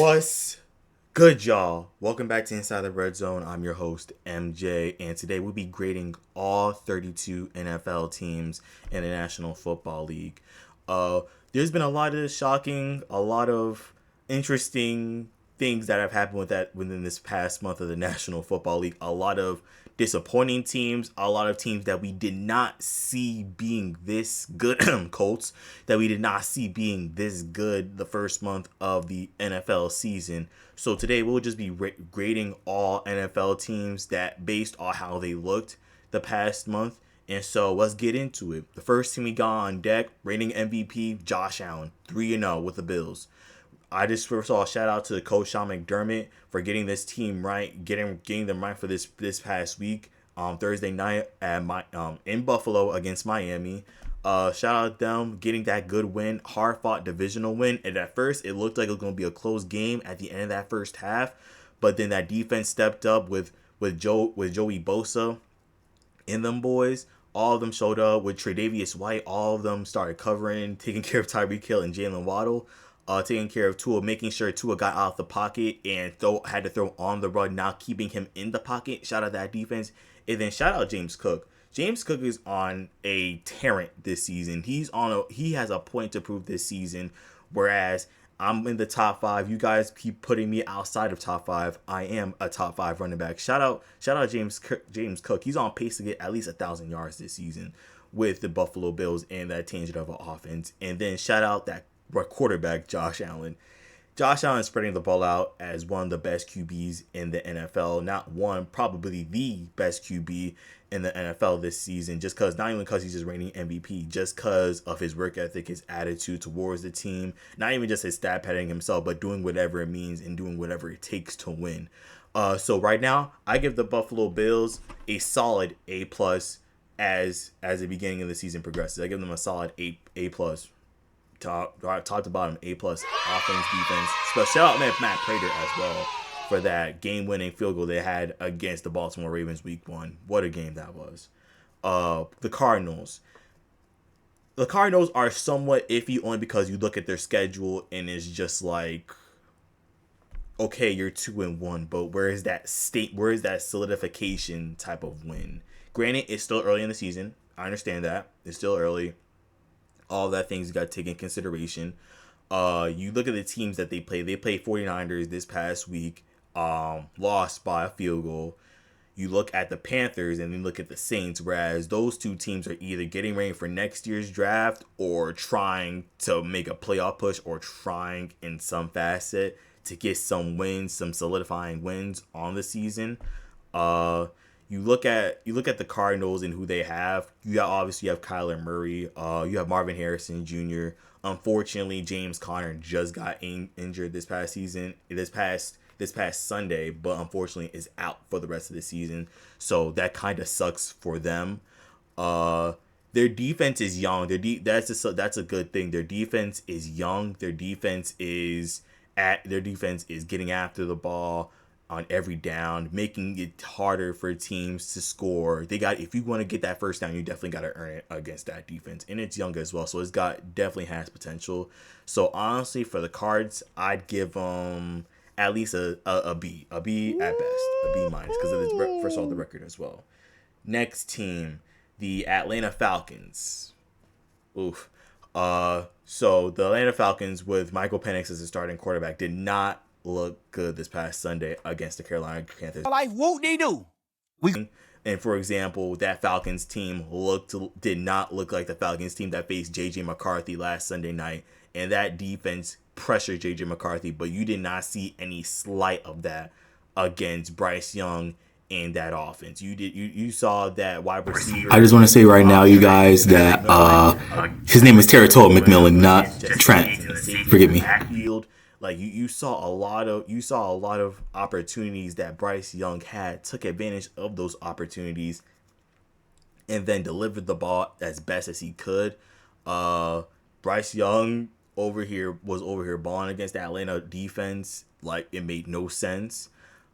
What's good, y'all? Welcome back to Inside the Red Zone. I'm your host, MJ, and today we'll be grading all 32 NFL teams in the National Football League. Uh, there's been a lot of shocking, a lot of interesting things that have happened within this past month of the National Football League. A lot of disappointing teams, a lot of teams that we did not see being this good. Colts that we did not see being this good the first month of the NFL season. So today we'll just be grading all NFL teams that based on how they looked the past month. And so let's get into it. The first team we got on deck, reigning MVP Josh Allen, 3-0 with the Bills. I just first of all shout out to Coach Sean McDermott for getting this team right, getting them right for this past week. Thursday night in Buffalo against Miami. Shout out them getting that good win, hard fought divisional win. And at first it looked like it was going to be a close game at the end of that first half, but then that defense stepped up with Joey Bosa in them boys. All of them showed up with Tre'Davious White. All of them started covering, taking care of Tyreek Hill and Jalen Waddle. Taking care of Tua, making sure Tua got out of the pocket and had to throw on the run, not keeping him in the pocket. Shout out that defense. And then shout out James Cook. James Cook is on a torrent this season. He has a point to prove this season, whereas I'm in the top 5. You guys keep putting me outside of top 5. I am a top 5 running back. Shout out James Cook. He's on pace to get at least 1,000 yards this season with the Buffalo Bills and that tangent of an offense. And then shout out that quarterback Josh Allen. Josh Allen spreading the ball out as one of the best QBs in the NFL. Not one, probably the best QB in the NFL this season. Not even because he's just reigning MVP, just because of his work ethic, his attitude towards the team. Not even just his stat padding himself, but doing whatever it means and doing whatever it takes to win. So right now, I give the Buffalo Bills a solid A+ as the beginning of the season progresses. I give them a solid A+. Top to bottom, A+ offense, defense. So shout out Matt Prater as well for that game-winning field goal they had against the Baltimore Ravens week 1. What a game that was. The Cardinals. The Cardinals are somewhat iffy only because you look at their schedule and it's just like, okay, you're 2-1, but where is that solidification type of win? Granted, it's still early in the season. I understand that. It's still early. All that things got to take in consideration. You look at the teams that they play. They played 49ers this past week, lost by a field goal. You look at the Panthers and then look at the Saints, whereas those two teams are either getting ready for next year's draft or trying to make a playoff push or trying in some facet to get some wins, some solidifying wins on the season. You look at the Cardinals and who they have. You obviously have Kyler Murray. You have Marvin Harrison Jr. Unfortunately, James Conner just got injured this past Sunday, but unfortunately is out for the rest of the season. So that kind of sucks for them. Their defense is young. That's a good thing. Their defense is young. Their defense is getting after the ball on every down, making it harder for teams to score. If you want to get that first down, you definitely got to earn it against that defense, and it's young as well, so definitely has potential. So honestly, for the Cards, I'd give them at least a B at best, a B- because of this first of all the record as well. Next team, the Atlanta Falcons. Oof. So the Atlanta Falcons with Michael Penix as the starting quarterback did not look good this past Sunday against the Carolina Panthers. Like, what they do? And for example, that Falcons team did not look like the Falcons team that faced JJ McCarthy last Sunday night. And that defense pressured JJ McCarthy, but you did not see any slight of that against Bryce Young and that offense. You saw that wide receiver. I just want to say right now, you guys, that his name is Territola McMillan, not Trent. Forgive me. Like you saw a lot of opportunities that Bryce Young had, took advantage of those opportunities, and then delivered the ball as best as he could. Bryce Young was over here balling against the Atlanta defense like it made no sense.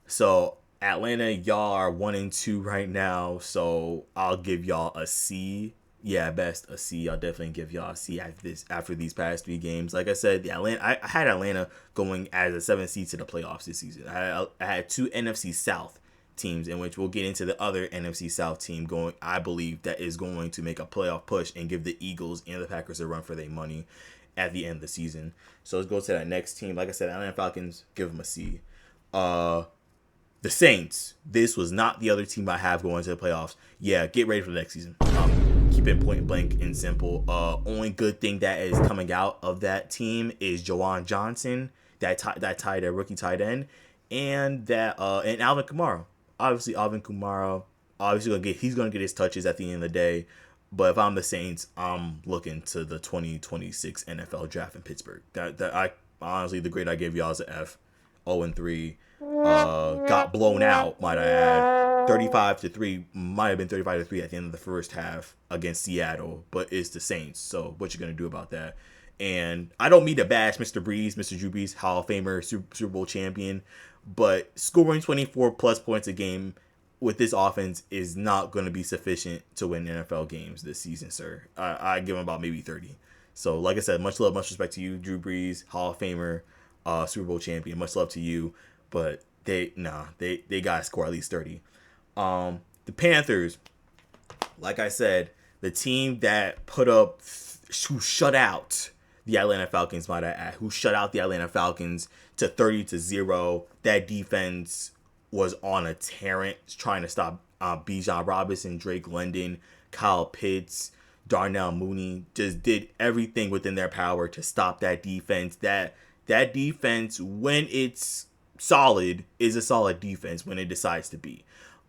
So Atlanta, y'all are 1-2 right now, so I'll give y'all a C Yeah, at best a C. I'll definitely give y'all a C after these past 3 games. Like I said, the Atlanta I had Atlanta going as a 7th seed to the playoffs this season. I had 2 NFC South teams, in which we'll get into the other NFC South team going. I believe that is going to make a playoff push and give the Eagles and the Packers a run for their money at the end of the season. So let's go to that next team. Like I said, Atlanta Falcons, give them a C. Uh, the Saints. This was not the other team I have going to the playoffs. Yeah, get ready for the next season. Keep it point blank and simple. Only good thing that is coming out of that team is Jawan Johnson, that rookie tight end, and Alvin Kamara. Obviously, Alvin Kamara, he's gonna get his touches at the end of the day. But if I'm the Saints, I'm looking to the 2026 NFL draft in Pittsburgh. That I honestly, the grade I gave y'all is an F. 0-3. Got blown out, might I add. 35-3, might have been 35-3 at the end of the first half against Seattle, but it's the Saints. So what you gonna do about that? And I don't mean to bash Mr. Breeze, Mr. Drew Brees, Hall of Famer, Super Bowl champion, but scoring 24 plus points a game with this offense is not going to be sufficient to win NFL games this season, sir. I give him about maybe 30. So, like I said, much love, much respect to you, Drew Brees, Hall of Famer, Super Bowl champion. Much love to you, but they gotta score at least 30. The Panthers, like I said, the team that who shut out the Atlanta Falcons, might I add, who shut out the Atlanta Falcons to 30-0. That defense was on a tear, trying to stop Bijan Robinson, Drake London, Kyle Pitts, Darnell Mooney. Just did everything within their power to stop that defense. That defense, when it's solid, is a solid defense when it decides to be.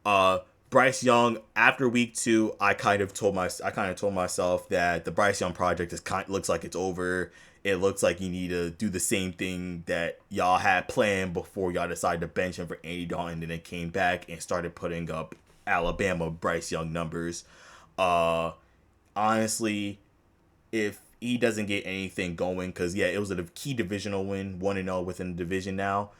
Bryce Young, after week 2, I kind of told myself that the Bryce Young project looks like it's over. It looks like you need to do the same thing that y'all had planned before y'all decided to bench him for Andy Dalton, and then came back and started putting up Alabama Bryce Young numbers. Honestly, if he doesn't get anything going, because yeah, it was a key divisional win, 1-0 within the division now.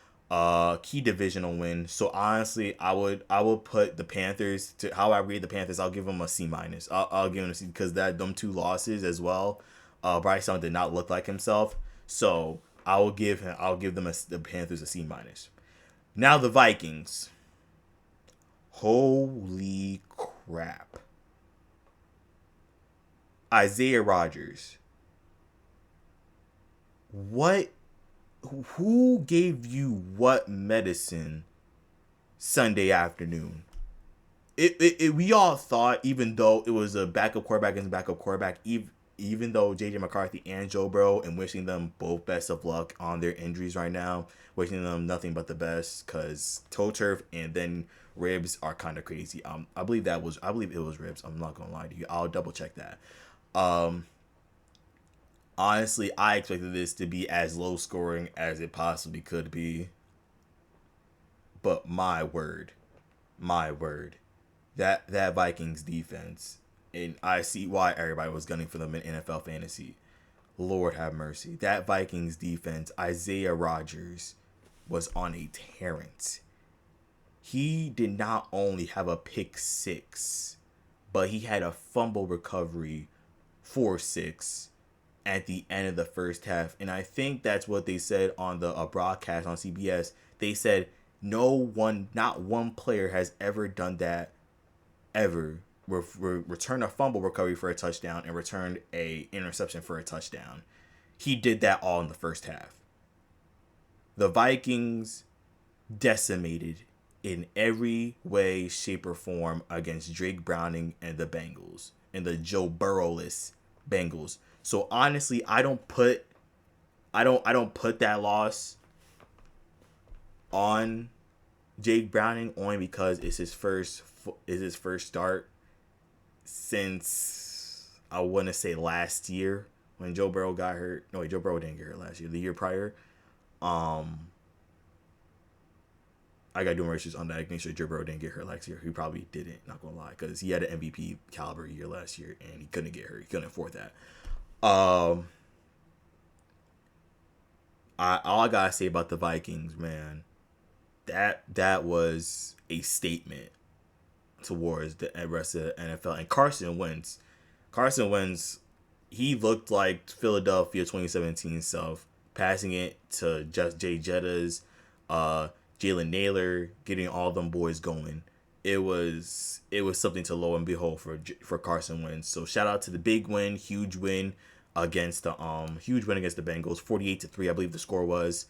Key divisional win. So honestly, I would put the Panthers, to how I rate the Panthers, I'll give them a C minus. I'll give them a C, because them 2 losses as well. Bryce Young did not look like himself. So I'll give them the Panthers a C minus. Now the Vikings. Holy crap. Isaiah Rodgers. Who gave you what medicine Sunday afternoon? We all thought, even though it was a backup quarterback against backup quarterback, even though J.J. McCarthy and Joe Burrow, and wishing them both best of luck on their injuries right now, wishing them nothing but the best, because toe turf and then ribs are kind of crazy. I believe it was ribs. I'm not gonna lie to you. I'll double check that. Honestly, I expected this to be as low scoring as it possibly could be. But my word, that Vikings defense, and I see why everybody was gunning for them in NFL fantasy. Lord have mercy. That Vikings defense, Isaiah Rodgers was on a torrent. He did not only have a pick 6, but he had a fumble recovery for 6 at the end of the first half. And I think that's what they said on the broadcast on CBS. They said not one player has ever done that ever. Returned a fumble recovery for a touchdown and returned a interception for a touchdown. He did that all in the first half. The Vikings decimated in every way, shape, or form against Drake Browning and the Bengals, and the Joe Burrow-less Bengals. So honestly, I don't put that loss on Jake Browning, only because it's his first start since, I want to say, last year when Joe Burrow got hurt. No, Joe Burrow didn't get hurt last year. The year prior. I got to do more research on that. Make sure Joe Burrow didn't get hurt last year. He probably didn't, not going to lie, because he had an MVP caliber year last year and he couldn't get hurt. He couldn't afford that. All I gotta say about the Vikings, man, that was a statement towards the rest of the NFL. And Carson Wentz, Carson Wentz, he looked like Philadelphia 2017 self, passing it to just Jay Jettas, Jalen Naylor, getting all them boys going. It was something to lo and behold for Carson Wentz. So shout out to the big win, huge win against the Bengals, 48-3, I believe the score was.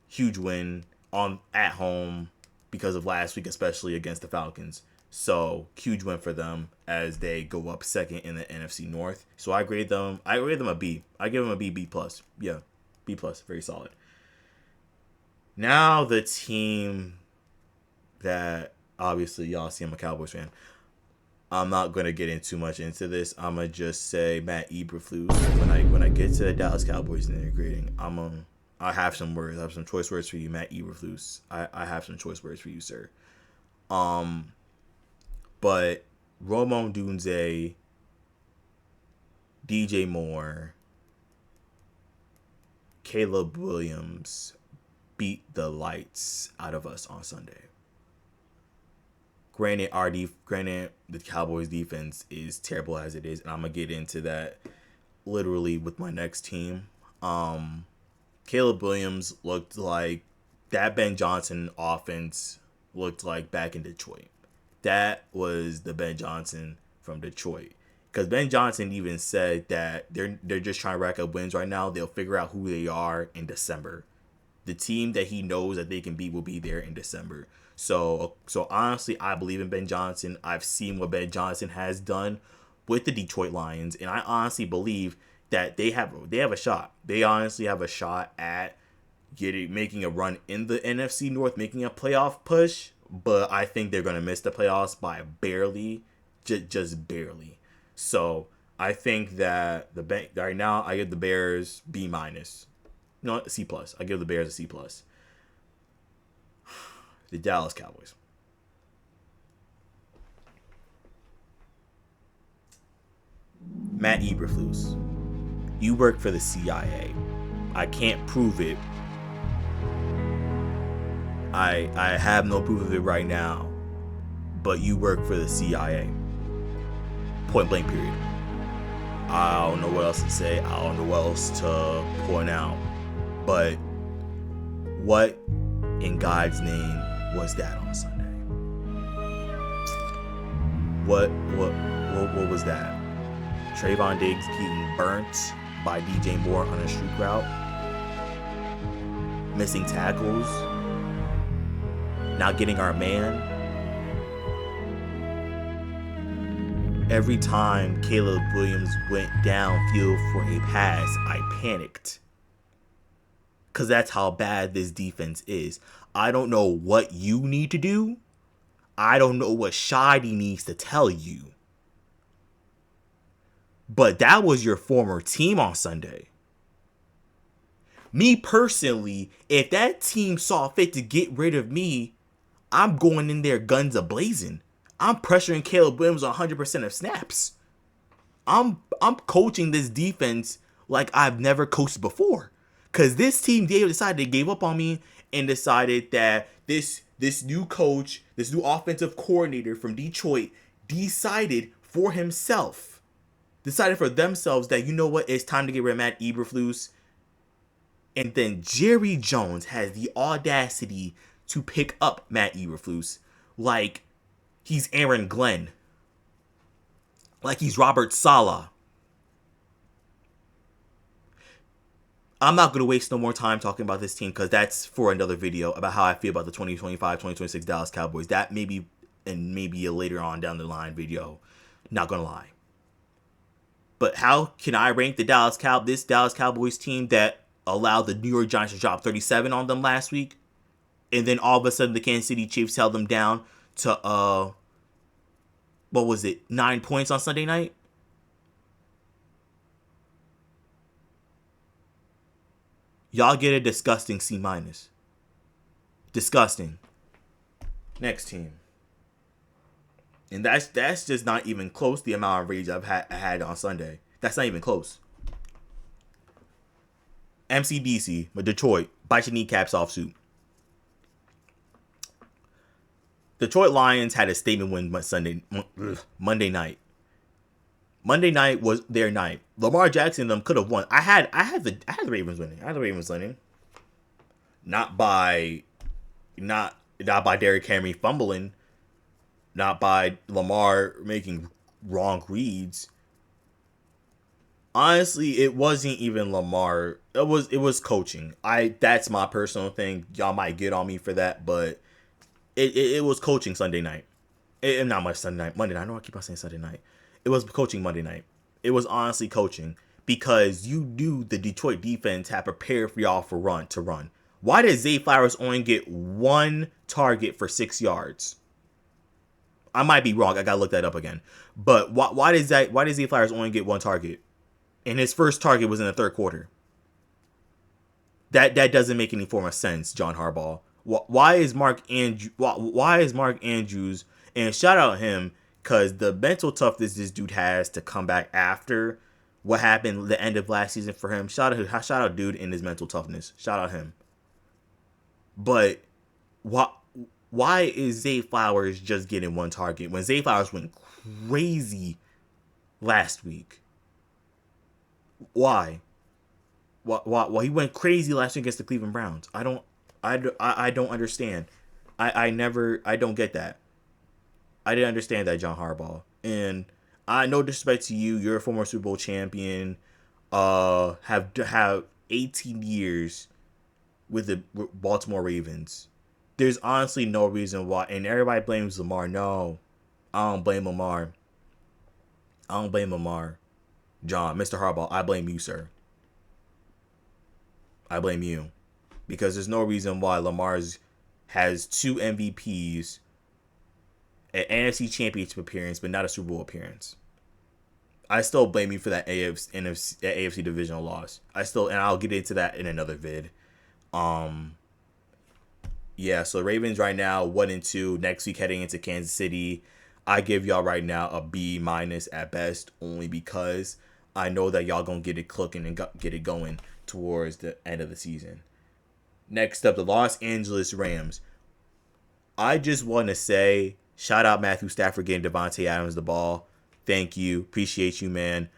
Huge win on at home because of last week, especially against the Falcons. So huge win for them as they go up second in the NFC North. So I grade them a B. I give them a B plus. Yeah, B plus, very solid. Now the team that obviously y'all see, I'm a Cowboys fan. I'm not gonna get in too much into this. I'm gonna just say Matt Eberflus. When I get to the Dallas Cowboys and their grading, I have some words. I have some choice words for you, Matt Eberflus. I have some choice words for you, sir. But Romo Dunze, DJ Moore, Caleb Williams beat the lights out of us on Sunday. Granted, the Cowboys defense is terrible as it is, and I'm gonna get into that literally with my next team. Caleb Williams looked like that Ben Johnson offense looked like back in Detroit. That was the Ben Johnson from Detroit. Because Ben Johnson even said that they're just trying to rack up wins right now. They'll figure out who they are in December. The team that he knows that they can beat will be there in December. So honestly, I believe in Ben Johnson. I've seen what Ben Johnson has done with the Detroit Lions, and I honestly believe that they have a shot. They honestly have a shot at making a run in the NFC North, making a playoff push. But I think they're gonna miss the playoffs by barely, just barely. So I think that right now I give the Bears B minus, no, C plus. I give the Bears a C plus. The Dallas Cowboys. Matt Eberflus, you work for the CIA. I can't prove it. I have no proof of it right now, but you work for the CIA. Point blank period. I don't know what else to say. I don't know what else to point out. But what in God's name was that on Sunday? What was that? Trayvon Diggs getting burnt by DJ Moore on a street route? Missing tackles? Not getting our man? Every time Caleb Williams went downfield for a pass, I panicked. Because that's how bad this defense is. I don't know what you need to do. I don't know what Shady needs to tell you. But that was your former team on Sunday. Me personally, if that team saw fit to get rid of me, I'm going in there guns a-blazing. I'm pressuring Caleb Williams 100% of snaps. I'm coaching this defense like I've never coached before. Because this team, they decided they gave up on me and decided that this new coach, this new offensive coordinator from Detroit decided for themselves that, you know what, it's time to get rid of Matt Eberflus. And then Jerry Jones has the audacity to pick up Matt Eberflus like he's Aaron Glenn. Like he's Robert Saleh. I'm not going to waste no more time talking about this team because that's for another video about how I feel about the 2025-2026 Dallas Cowboys. That maybe a later on down the line video. Not going to lie. But how can I rank this Dallas Cowboys team that allowed the New York Giants to drop 37 on them last week? And then all of a sudden the Kansas City Chiefs held them down to, 9 points on Sunday night? Y'all get a disgusting C minus. Disgusting. Next team. And that's just not even close the amount of rage I've had on Sunday. That's not even close. MCDC, but Detroit, bite your kneecaps off suit. Detroit Lions had a statement win Monday night. Monday night was their night. Lamar Jackson and them could have won. I had the Ravens winning. I had the Ravens winning. Not by not by Derrick Henry fumbling, not by Lamar making wrong reads. Honestly, it wasn't even Lamar. It was coaching. That's my personal thing. Y'all might get on me for that, but it was coaching Sunday night. Not much Sunday night, Monday night. I know I keep on saying Sunday night. It was coaching Monday night. It was honestly coaching because you knew the Detroit defense had prepared for y'all to run. Why did Zay Flowers only get one target for 6 yards? I might be wrong. I gotta look that up again. But why does Zay Flowers only get one target? And his first target was in the third quarter. That doesn't make any form of sense, John Harbaugh. Why is Mark Andrews, and shout out him, because the mental toughness this dude has to come back after what happened the end of last season for him. Shout out dude in his mental toughness. Shout out him. But why is Zay Flowers just getting one target when Zay Flowers went crazy last week? Why? He went crazy last week against the Cleveland Browns. I don't understand. I don't get that. I didn't understand that, John Harbaugh. And I no disrespect to you, you're a former Super Bowl champion. Have 18 years with the Baltimore Ravens. There's honestly no reason why, and everybody blames Lamar. No, I don't blame Lamar. John, Mr. Harbaugh, I blame you, sir. I blame you. Because there's no reason why Lamar's has 2 MVPs, an NFC Championship appearance, but not a Super Bowl appearance. I still blame you for that AFC divisional loss. And I'll get into that in another vid. Yeah, so Ravens right now 1-2. Next week heading into Kansas City. I give y'all right now a B- at best, only because I know that y'all gonna get it cooking and get it going towards the end of the season. Next up, the Los Angeles Rams. I just want to say, shout out Matthew Stafford getting Devontae Adams the ball. Thank you, appreciate you, man.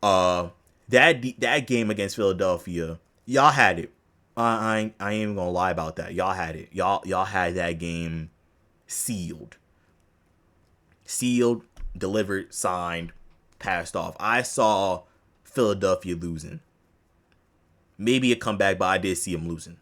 That game against Philadelphia, y'all had it. I ain't even gonna lie about that. Y'all had it. Y'all had that game sealed, delivered, signed, passed off. I saw Philadelphia losing. Maybe a comeback, but I did see them losing.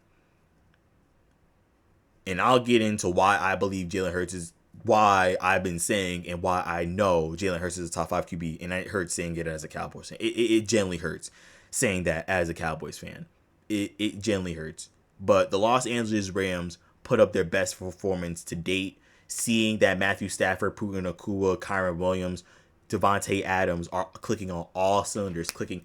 And I'll get into why I believe Jalen Hurts is, why I've been saying and why I know Jalen Hurts is a top 5 QB. And it hurts saying it as a Cowboys fan. It generally hurts saying that as a Cowboys fan. It generally hurts. But the Los Angeles Rams put up their best performance to date. Seeing that Matthew Stafford, Puka Nacua, Kyron Williams, Devontae Adams are clicking on all cylinders. Clicking.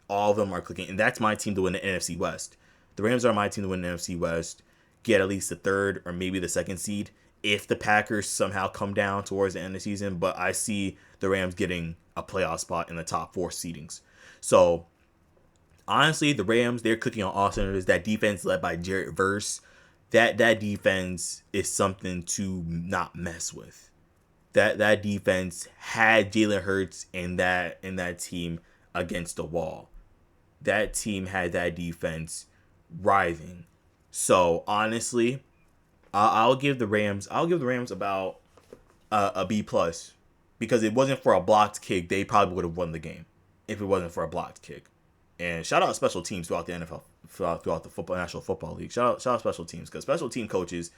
All of them are clicking. And that's my team to win the NFC West. The Rams are my team to win the NFC West. Get at least the 3rd or maybe the 2nd seed if the Packers somehow come down towards the end of the season. But I see the Rams getting a playoff spot in the top 4 seedings. So, honestly, the Rams, they're clicking on all cylinders. That defense led by Jarrett Verse, that defense is something to not mess with. That defense had Jalen Hurts and that team against the wall. That team had that defense writhing. So honestly, I'll give the Rams about a B plus, because it wasn't for a blocked kick, they probably would have won the game if it wasn't for a blocked kick. And shout out special teams throughout the NFL, throughout the National Football League. Shout out special teams, because special team coaches,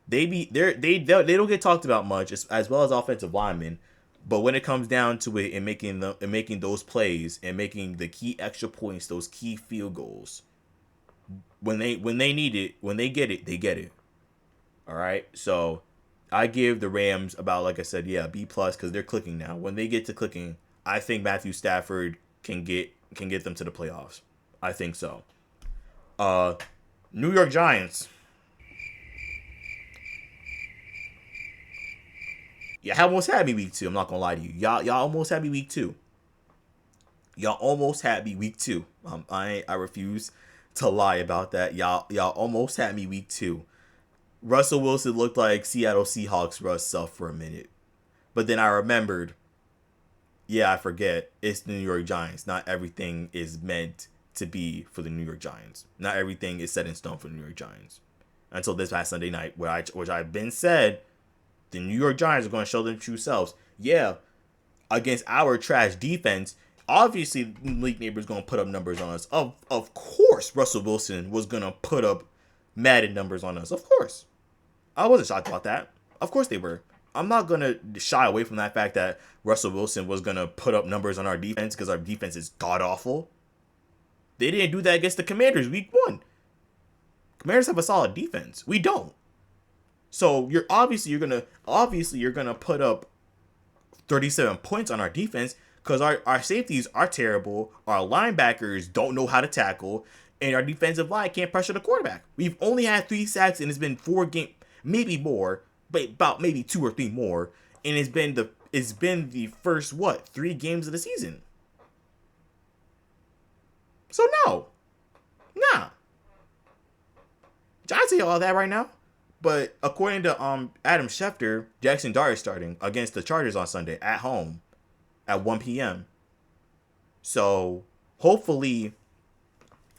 they don't get talked about much, as well as offensive linemen. But when it comes down to it, and making those plays and making the key extra points, those key field goals, when they need it, when they get it, they get it. All right, so I give the Rams about, like I said, B plus, because they're clicking now. When they get to clicking, I think Matthew Stafford can get them to the playoffs. I think so. New York Giants. Y'all almost had me week 2. I'm not gonna lie to you. Y'all almost had me week 2. I refuse to lie about that. Y'all almost had me week 2. Russell Wilson looked like Seattle Seahawks Russ self for a minute. But then I remembered Yeah, I forget. It's the New York Giants. Not everything is meant to be for the New York Giants. Not everything is set in stone for the New York Giants. Until this past Sunday night, which I've been said, the New York Giants are going to show their true selves. Yeah, against our trash defense, obviously Malik Neighbors going to put up numbers on us. Of course, Russell Wilson was going to put up Madden numbers on us. Of course. I wasn't shocked about that. Of course they were. I'm not going to shy away from that fact that Russell Wilson was going to put up numbers on our defense because our defense is god-awful. They didn't do that against the Commanders week 1. Commanders have a solid defense. We don't. So you're gonna put up 37 points on our defense because our safeties are terrible, our linebackers don't know how to tackle, and our defensive line can't pressure the quarterback. We've only had 3 sacks and it's been 4 games, maybe more, but about maybe 2 or 3 more, and it's been the first 3 games of the season. So no, nah, Giants say all that right now. But according to Adam Schefter, Jackson Dart is starting against the Chargers on Sunday at home at 1 p.m. So hopefully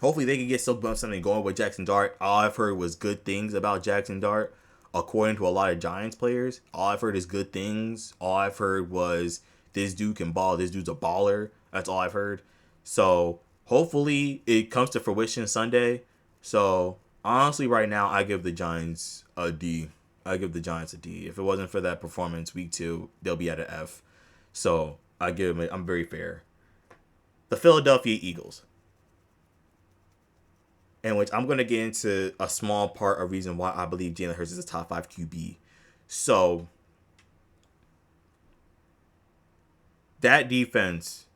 they can get something going with Jackson Dart. All I've heard was good things about Jackson Dart. According to a lot of Giants players, all I've heard is good things. All I've heard was this dude can ball. This dude's a baller. That's all I've heard. So hopefully it comes to fruition Sunday. So honestly, right now, I give the Giants a D. If it wasn't for that performance week 2, they'll be at an F. So I'm very fair. The Philadelphia Eagles, in which I'm going to get into a small part of reason why I believe Jalen Hurts is a top 5 QB. So that defense,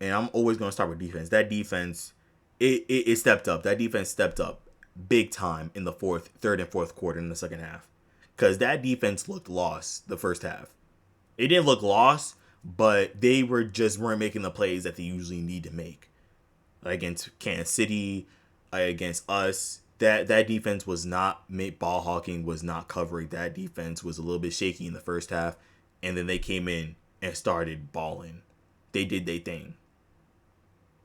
and I'm always going to start with defense. That defense, it stepped up. That defense stepped up big time in the third and fourth quarter in the second half. Because that defense looked lost the first half. It didn't look lost, but they weren't making the plays that they usually need to make. Against Kansas City, against us, that defense was not ball hawking, was not covering. That defense was a little bit shaky in the first half, and then they came in and started balling. They did their thing.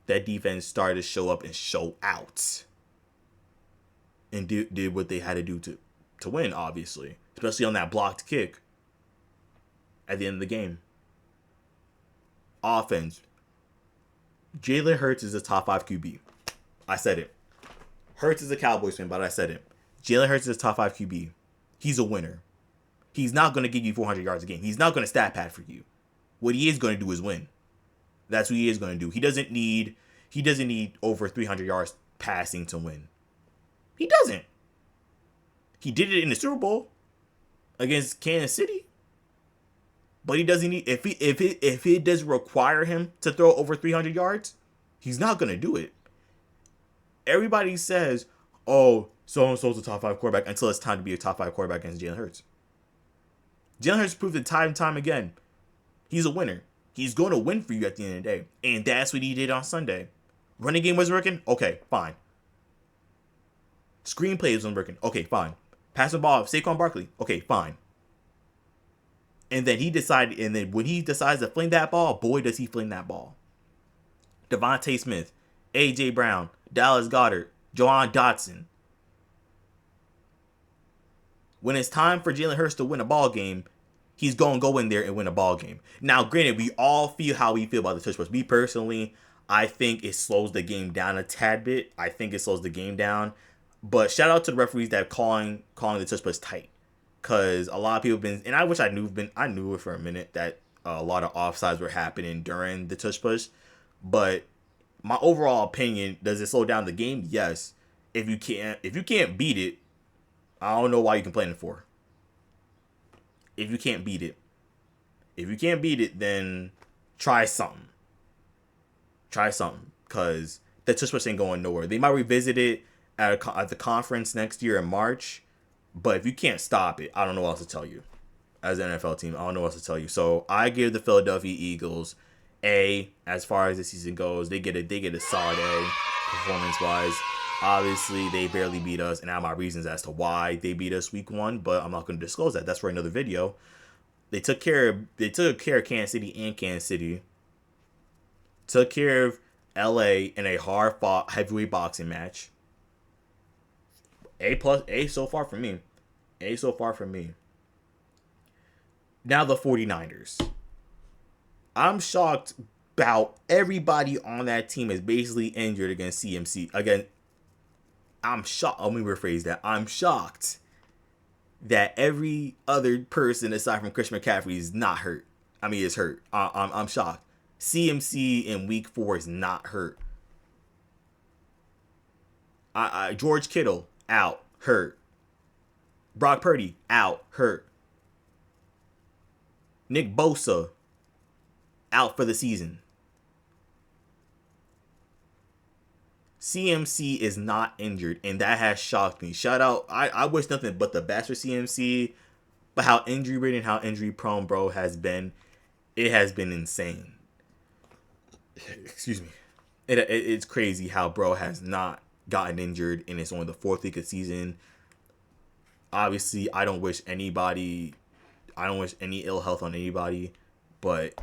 That defense started to show up and show out. And did what they had to do to win, obviously. Especially on that blocked kick at the end of the game. Offense. Jalen Hurts is a top 5 QB. I said it. Hurts is a Cowboys fan, but I said it. Jalen Hurts is a top 5 QB. He's a winner. He's not going to give you 400 yards a game. He's not going to stat pad for you. What he is going to do is win. That's what he is going to do. He doesn't need over 300 yards passing to win. He doesn't. He did it in the Super Bowl against Kansas City. But he doesn't need if it does require him to throw over 300 yards, he's not going to do it. Everybody says, "Oh, so and so's a top 5 quarterback," until it's time to be a top 5 quarterback against Jalen Hurts. Jalen Hurts proved it time and time again. He's a winner. He's going to win for you at the end of the day. And that's what he did on Sunday. Running game wasn't working? Okay, fine. Screenplay wasn't working? Okay, fine. Passing the ball, Saquon Barkley? Okay, fine. And then when he decides to fling that ball, boy, does he fling that ball. Devontae Smith, A.J. Brown, Dallas Goedert, Jahan Dotson. When it's time for Jalen Hurts to win a ball game, he's going to go in there and win a ball game. Now, granted, we all feel how we feel about the touch push. Me personally, I think it slows the game down a tad bit. But shout out to the referees that calling the touch push tight. Because a lot of people have been, and I wish I knew it for a minute that a lot of offsides were happening during the touch push. But my overall opinion, does it slow down the game? Yes. If you can't beat it, I don't know why you're complaining for. If you can't beat it, then try something. Because the touch push ain't going nowhere. They might revisit it at the conference next year in March. But if you can't stop it, I don't know what else to tell you. As an NFL team, I don't know what else to tell you. So I give the Philadelphia Eagles A as far as the season goes. They get a solid A performance wise. Obviously, they barely beat us, and I have my reasons as to why they beat us week 1, but I'm not going to disclose that. That's for another video. They took care of Kansas City and Kansas City. Took care of LA in a hard fought heavyweight boxing match. A so far for me. A so far for me. Now the 49ers. I'm shocked about everybody on that team is basically injured against CMC. Again, I'm shocked. Let me rephrase that. I'm shocked that every other person aside from Christian McCaffrey is not hurt. I mean, is hurt. I'm shocked. CMC in week 4 is not hurt. George Kittle out, hurt. Brock Purdy out, hurt. Nick Bosa out for the season. CMC is not injured, and that has shocked me. Shout out. I wish nothing but the best for CMC, but how injury ridden, how injury prone bro has been, it has been insane. Excuse me. It's crazy how bro has not gotten injured, and it's only the 4th week of season. Obviously, I don't wish any ill health on anybody, but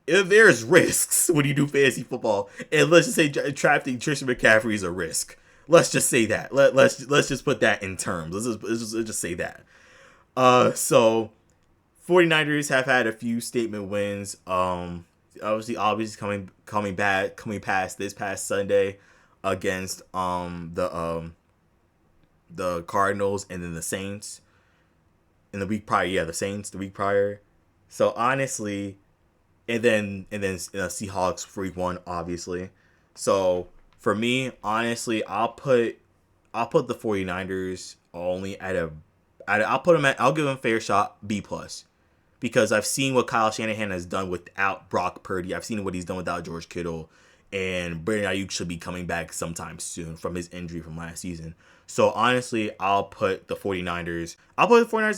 if there's risks when you do fantasy football, and let's just say drafting Christian McCaffrey is a risk. Let's just say that. Let's just put that in terms. Let's just say that. So 49ers have had a few statement wins. Obviously coming past this past Sunday against the Cardinals and then the Saints in the week prior. Yeah, the Saints the week prior. So honestly, and then Seahawks for week 1, obviously. So for me, honestly, I'll put the 49ers only I'll give them a fair shot, B+. Because I've seen what Kyle Shanahan has done without Brock Purdy. I've seen what he's done without George Kittle. And Brandon Ayuk should be coming back sometime soon from his injury from last season. So honestly, I'll put the 49ers at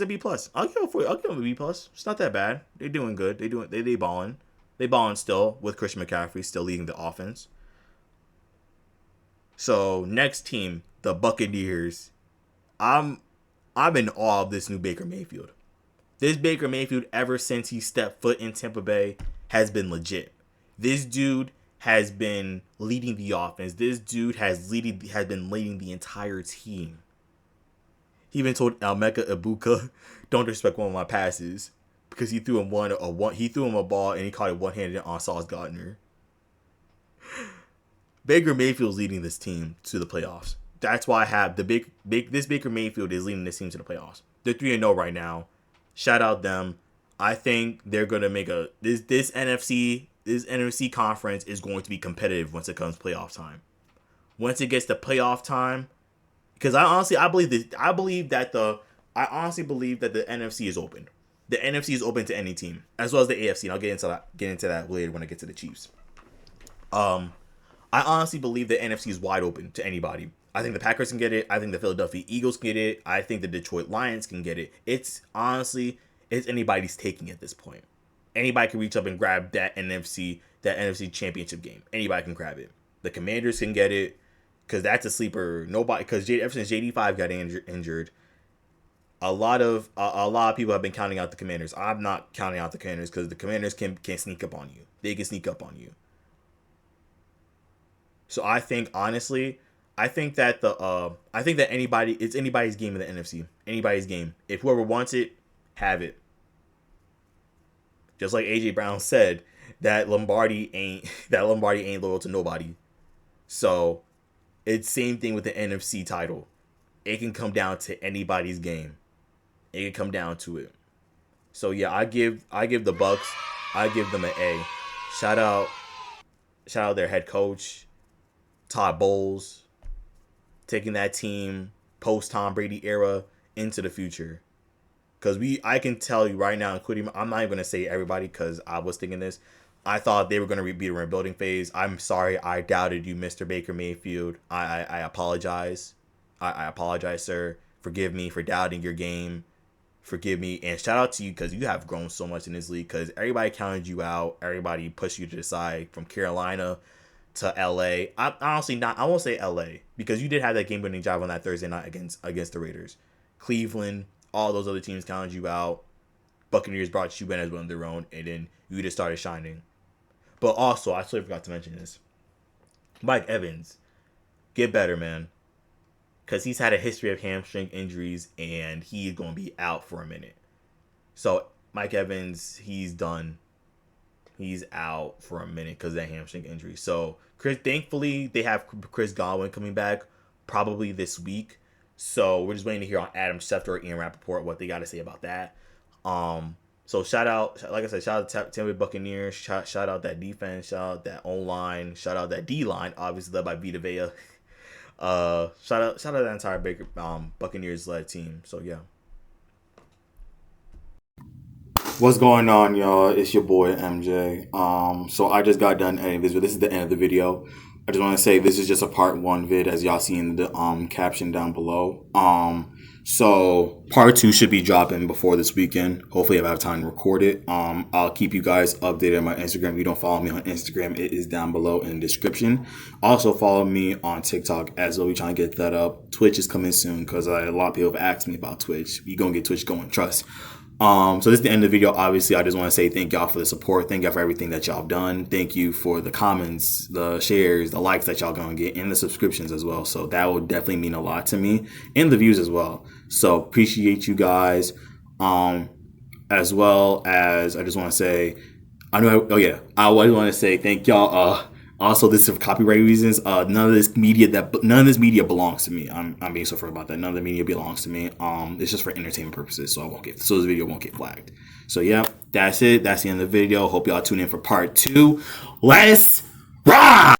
B+. I'll give them a B+. It's not that bad. They're doing good. They balling. They balling still with Christian McCaffrey still leading the offense. So next team, the Buccaneers. I'm in awe of this new Baker Mayfield. This Baker Mayfield, ever since he stepped foot in Tampa Bay, has been legit. This dude has been leading the offense. This dude has been leading the entire team. He even told Almeka Ibuka, "Don't disrespect one of my passes," because he threw him a ball and he caught it one-handed on Sauce Gardner. Baker Mayfield's leading this team to the playoffs. That's why I have this Baker Mayfield is leading this team to the playoffs. They're 3-0 right now. Shout out them. I think they're gonna make this NFC conference is going to be competitive once it comes playoff time. Once it gets to playoff time, because I honestly believe that the NFC is open. The NFC is open to any team, as well as the AFC. And I'll get into that later when I get to the Chiefs. I honestly believe the NFC is wide open to anybody. I think the Packers can get it. I think the Philadelphia Eagles can get it. I think the Detroit Lions can get it. It's anybody's taking at this point. Anybody can reach up and grab that NFC championship game. Anybody can grab it. The Commanders can get it because that's a sleeper. Nobody, because ever since JD5 got injured, a lot of people have been counting out the Commanders. I'm not counting out the Commanders because the Commanders can sneak up on you. They can sneak up on you. So I think honestly, that it's anybody's game in the NFC. Anybody's game. If whoever wants it, have it. Just like AJ Brown said, that Lombardi ain't loyal to nobody. So it's same thing with the NFC title. It can come down to anybody's game. It can come down to it. So yeah, I give the Bucks, I give them an A. Shout out their head coach, Todd Bowles, taking that team post Tom Brady era into the future. Because I can tell you right now, including, I'm not even going to say everybody because I was thinking this. I thought they were going to be in a rebuilding phase. I'm sorry. I doubted you, Mr. Baker Mayfield. I apologize. I apologize, sir. Forgive me for doubting your game. Forgive me. And shout out to you because you have grown so much in this league because everybody counted you out. Everybody pushed you to the side from Carolina to LA. I won't say LA because you did have that game-winning drive on that Thursday night against the Raiders. Cleveland, all those other teams counted you out. Buccaneers brought you in as one of their own, and then you just started shining. But also, I actually forgot to mention this. Mike Evans, get better, man. Because he's had a history of hamstring injuries and he's going to be out for a minute. So, Mike Evans, he's done. He's out for a minute because of that hamstring injury. So, thankfully, they have Chris Godwin coming back probably this week. So, we're just waiting to hear on Adam Schefter or Ian Rappaport what they got to say about that. So shout out, like I said, shout out to Tampa Bay Buccaneers. Shout out that defense. Shout out that O-line. Shout out that D-line, obviously led by Vita Vea. Shout out that entire Buccaneers led team. So yeah. What's going on, y'all? It's your boy MJ. So I just got done editing this video. This is the end of the video. I just want to say this is just a part one vid, as y'all see in the caption down below. So part two should be dropping before this weekend. Hopefully, I have time to record it. I'll keep you guys updated on my Instagram. If you don't follow me on Instagram, it is down below in the description. Also, follow me on TikTok as well. We're trying to get that up. Twitch is coming soon because a lot of people have asked me about Twitch. We gonna get Twitch going, trust. So this is the end of the video. Obviously, I just want to say thank y'all for the support. Thank y'all for everything that y'all have done. Thank you for the comments, the shares, the likes that y'all gonna get, and the subscriptions as well. So that will definitely mean a lot to me, and the views as well. So appreciate you guys. As well as I just want to say, I want to say thank y'all. Also, this is for copyright reasons. None of this media belongs to me. I'm being so fair about that. None of the media belongs to me. It's just for entertainment purposes, so this video won't get flagged. So yeah, that's it. That's the end of the video. Hope y'all tune in for part two. Let's rock!